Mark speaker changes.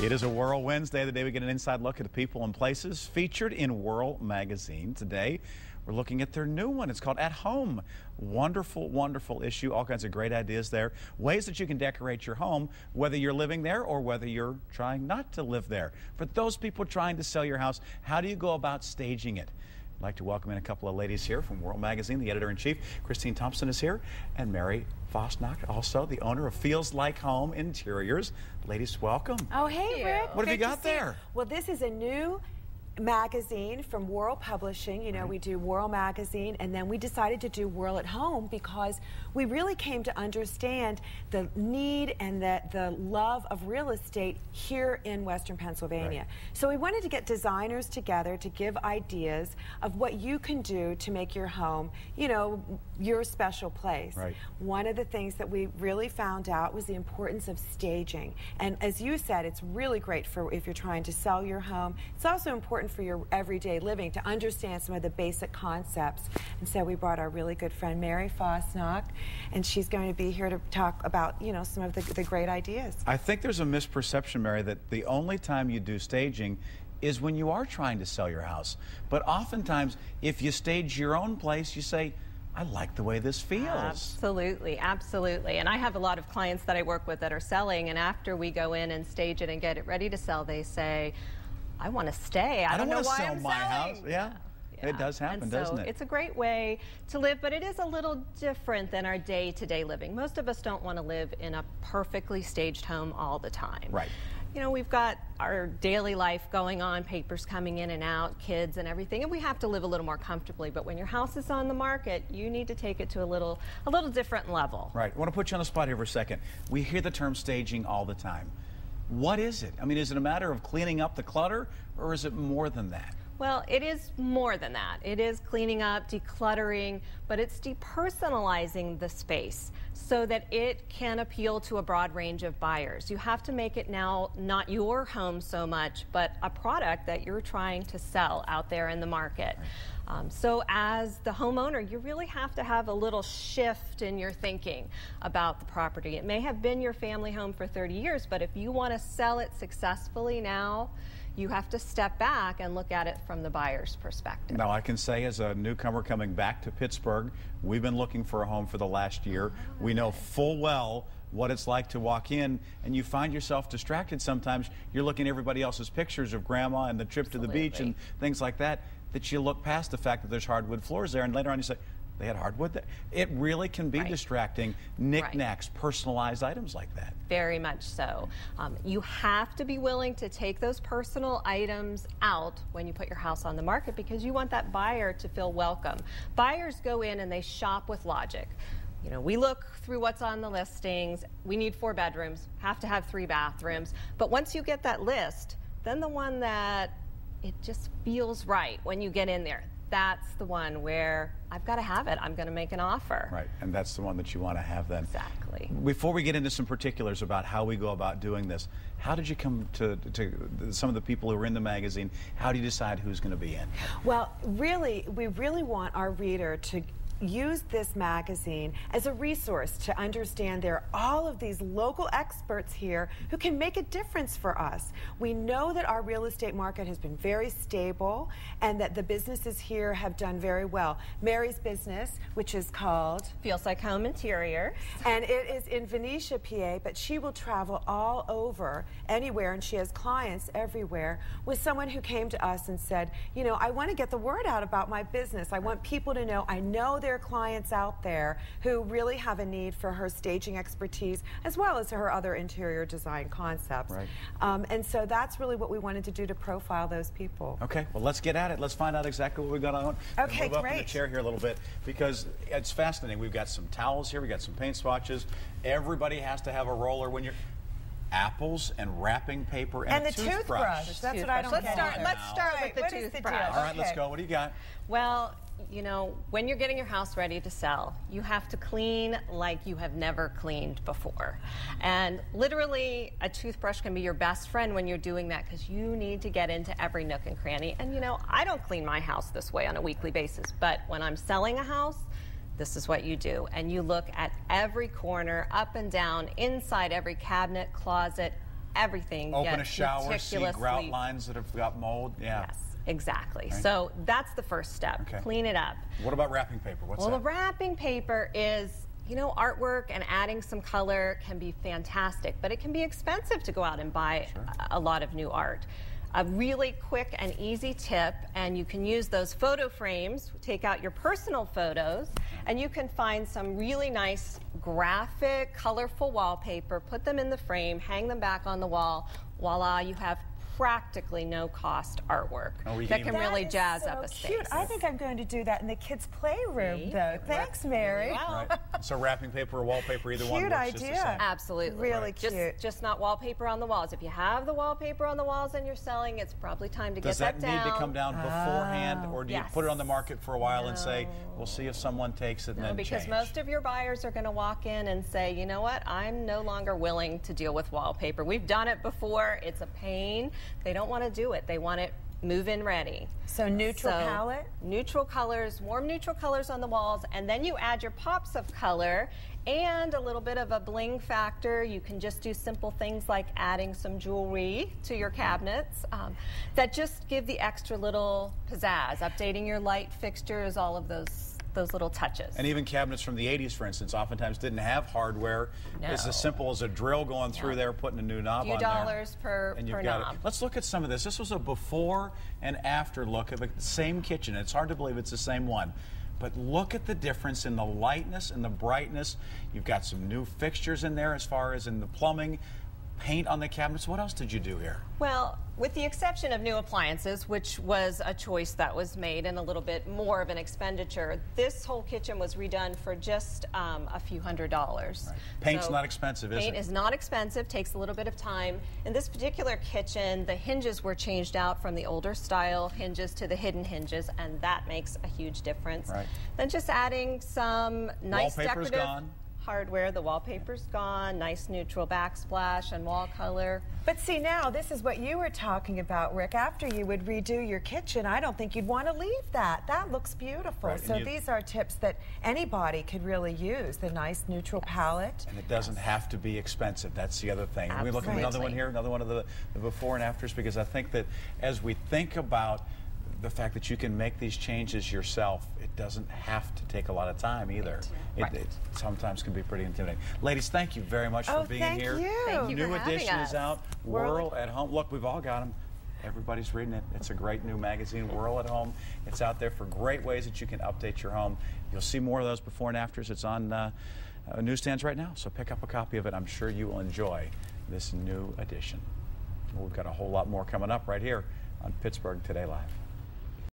Speaker 1: It is a Whirl Wednesday, the day we get an inside look at the people and places featured in Whirl magazine. Today, we're looking at their new one. It's called At Home. Wonderful, wonderful issue. All kinds of great ideas there. Ways that you can decorate your home, whether you're living there or whether you're trying not to live there. For those people trying to sell your house, how do you go about staging it? I'd like to welcome in a couple of ladies here from Whirl magazine. The editor-in-chief, Christine Thompson, is here, and Mary Fosnock, also the owner of Feels Like Home Interiors. Ladies, welcome.
Speaker 2: Oh, hey, Rick.
Speaker 1: What have you got there?
Speaker 2: Well, this is a new magazine from Whirl Publishing. You know, we do Whirl magazine, and then we decided to do Whirl at Home because we really came to understand the need and the love of real estate here in Western Pennsylvania. So we wanted to get designers together to give ideas of what you can do to make your home, you know, your special place. One of the things that we really found out was the importance of staging. And as you said, it's really great for if you're trying to sell your home. It's also important for your everyday living to understand some of the basic concepts. And so we brought our really good friend Mary Fosnock, and she's going to be here to talk about, you know, some of the great ideas.
Speaker 1: I think there's a misperception, Mary, that the only time you do staging is when you are trying to sell your house. But oftentimes, if you stage your own place, you say, I like the way this feels.
Speaker 3: Absolutely, absolutely. And I have a lot of clients that I work with that are selling, and after we go in and stage it and get it ready to sell, they say, I want to stay. I don't know why I'm
Speaker 1: my
Speaker 3: selling.
Speaker 1: House. Yeah. It does happen, doesn't it?
Speaker 3: It's a great way to live, but it is a little different than our day-to-day living. Most of us don't want to live in a perfectly staged home all the time. You know, we've got our daily life going on, papers coming in and out, kids and everything, and we have to live a little more comfortably. But when your house is on the market, you need to take it to a little different level.
Speaker 1: I want to put you on the spot here for a second. We hear the term staging all the time. What is it? I mean, is it a matter of cleaning up the clutter, or is it more than that?
Speaker 3: Well, it is more than that. It is cleaning up, decluttering, but it's depersonalizing the space so that it can appeal to a broad range of buyers. You have to make it now not your home so much, but a product that you're trying to sell out there in the market. So as the homeowner, you really have to have a little shift in your thinking about the property. It may have been your family home for 30 years, but if you want to sell it successfully now, you have to step back and look at it from the buyer's perspective.
Speaker 1: Now, I can say as a newcomer coming back to Pittsburgh, we've been looking for a home for the last year. We know full well what it's like to walk in, and you find yourself distracted sometimes. You're looking at everybody else's pictures of grandma and the trip to the beach and things like that, that you look past the fact that there's hardwood floors there, and later on you say, they had hardwood there. It really can be distracting, knickknacks, personalized items like that.
Speaker 3: Very much so. You have to be willing to take those personal items out when you put your house on the market because you want that buyer to feel welcome. Buyers go in and they shop with logic. You know, we look through what's on the listings. We need 4 bedrooms, have to have 3 bathrooms. But once you get that list, then the one that it just feels right when you get in there, that's the one where I've got to have it. I'm going to make an offer.
Speaker 1: And that's the one that you want to have then.
Speaker 3: Exactly.
Speaker 1: Before we get into some particulars about how we go about doing this, how did you come to some of the people who are in the magazine? How do you decide who's going to be in?
Speaker 2: Well, really, we really want our reader to use this magazine as a resource to understand there are all of these local experts here who can make a difference for us. We know that our real estate market has been very stable and that the businesses here have done very well. Mary's business, which is called
Speaker 3: Feels Like Home Interiors,
Speaker 2: and it is in Venetia, PA, but she will travel all over, anywhere, and she has clients everywhere, with someone who came to us and said, you know, I want to get the word out about my business. I want people to know. I know there are clients out there who really have a need for her staging expertise as well as her other interior design concepts. And so that's really what we wanted to do to profile those people.
Speaker 1: Okay, well, let's get at it. Let's find out exactly what we got on.
Speaker 2: Okay,
Speaker 1: move up in the chair here a little bit because it's fascinating. We've got some towels here. We've got some paint swatches. Everybody has to have a roller when you're... Apples and wrapping paper and
Speaker 2: the toothbrush. That's what I don't get.
Speaker 3: Let's start with the toothbrush.
Speaker 1: All right, let's go. What do you got?
Speaker 3: Well, you know, when you're getting your house ready to sell, you have to clean like you have never cleaned before. And literally, a toothbrush can be your best friend when you're doing that because you need to get into every nook and cranny. And you know, I don't clean my house this way on a weekly basis, but when I'm selling a house, this is what you do. And you look at every corner, up and down, inside every cabinet, closet, everything
Speaker 1: Open
Speaker 3: gets
Speaker 1: a shower, see
Speaker 3: meticulously.
Speaker 1: grout lines that have got mold. Yeah.
Speaker 3: Yes, exactly.
Speaker 1: Right.
Speaker 3: So that's the first step.
Speaker 1: Okay.
Speaker 3: Clean it up.
Speaker 1: What about wrapping paper? What's
Speaker 3: Well,
Speaker 1: that?
Speaker 3: the wrapping paper is, you know, artwork and adding some color can be fantastic, but it can be expensive to go out and buy a lot of new art. A really quick and easy tip, and you can use those photo frames, take out your personal photos, and you can find some really nice graphic, colorful wallpaper, put them in the frame, hang them back on the wall. Voila, you have practically no cost artwork that can really jazz up a space.
Speaker 2: Cute. I think I'm going to do that in the kids' playroom, though. Thanks, Mary.
Speaker 1: Right. So wrapping paper or wallpaper, either one
Speaker 2: Cute
Speaker 1: works just the
Speaker 2: idea.
Speaker 1: same.
Speaker 3: Absolutely.
Speaker 2: Really cute.
Speaker 3: Just not wallpaper on the walls. If you have the wallpaper on the walls and you're selling, it's probably time to get that down.
Speaker 1: Does that need to come down beforehand, or do you
Speaker 3: Yes.
Speaker 1: put it on the market for a while and say, we'll see if someone takes it and then
Speaker 3: Because
Speaker 1: change?
Speaker 3: most of your buyers are going to walk in and say, you know what, I'm no longer willing to deal with wallpaper. We've done it before. It's a pain. They don't want to do it. They want it move-in ready.
Speaker 2: So neutral palette?
Speaker 3: Neutral colors, warm neutral colors on the walls, and then you add your pops of color and a little bit of a bling factor. You can just do simple things like adding some jewelry to your cabinets that just give the extra little pizzazz, updating your light fixtures, all of those little touches.
Speaker 1: And even cabinets from the 80s, for instance, oftentimes didn't have hardware.
Speaker 3: No.
Speaker 1: It's as simple as a drill going through there, putting a new knob on there.
Speaker 3: A few dollars per knob.
Speaker 1: Let's look at some of this. This was a before and after look of the same kitchen. It's hard to believe it's the same one. But look at the difference in the lightness and the brightness. You've got some new fixtures in there as far as in the plumbing, paint on the cabinets. What else did you do here?
Speaker 3: Well, with the exception of new appliances, which was a choice that was made and a little bit more of an expenditure, this whole kitchen was redone for just a few $100s.
Speaker 1: Right. Paint's not expensive, is it?
Speaker 3: Paint is not expensive, takes a little bit of time. In this particular kitchen, the hinges were changed out from the older style hinges to the hidden hinges, and that makes a huge difference.
Speaker 1: Right.
Speaker 3: Then just adding some nice
Speaker 1: Wallpaper's
Speaker 3: decorative
Speaker 1: gone.
Speaker 3: hardware. The wallpaper's gone, nice neutral backsplash and wall color.
Speaker 2: But see, now this is what you were talking about, Rick. After you would redo your kitchen, I don't think you'd want to leave that. That looks beautiful.
Speaker 1: Right,
Speaker 2: so these are tips that anybody could really use. The nice neutral palette.
Speaker 1: And it doesn't have to be expensive. That's the other thing.
Speaker 3: Absolutely.
Speaker 1: We look at another one here, another one of the before and afters, because I think that as we think about the fact that you can make these changes yourself, it doesn't have to take a lot of time either. It sometimes can be pretty intimidating. Ladies, thank you very much for being
Speaker 2: thank
Speaker 1: here.
Speaker 2: You.
Speaker 3: Thank you
Speaker 1: New
Speaker 3: for having
Speaker 1: edition
Speaker 3: us.
Speaker 1: is out. Whirl at Home. Look, we've all got them. Everybody's reading it. It's a great new magazine, Whirl at Home. It's out there for great ways that you can update your home. You'll see more of those before and afters. It's on newsstands right now, so pick up a copy of it. I'm sure you will enjoy this new edition. We've got a whole lot more coming up right here on Pittsburgh Today Live.